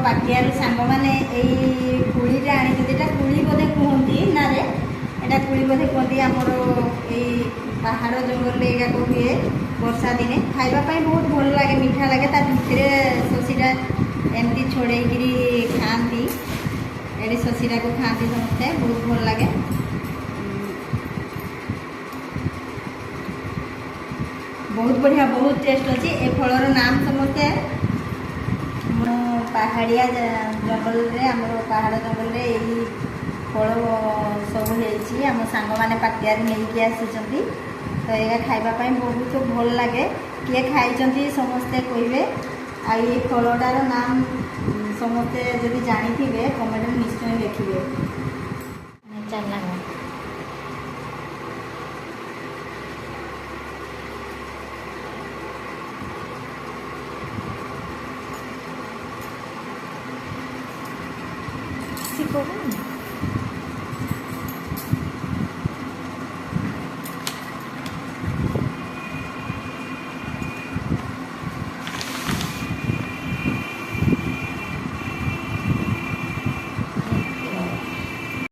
पाटियार सांग मैंने कुड़ी आनी कुड़ी बोधे कहती ना यहाँ कुड़ी बोधे कहती आमर ये पहाड़ जंगल या हुए वर्षा दिने खावाई बहुत भल लगे मीठा लगे भितर शशीटा एमती छोड़े खाती ये शशीटा को खाती समस्ते बहुत भल लगे बहुत बढ़िया बहुत टेस्ट अच्छी ए फलर नाम समस्ते पहाड़िया जंगल आम पहाड़ जंगल यही फल सब आम सांग मैंने पाटियार नहीं आसी तो यह खावाई बहुत भल लगे किए खाई समस्ते कहे आ ये फलटार नाम समस्ते जब जानी कमेंट में निश्चय लिखे चल Tipo,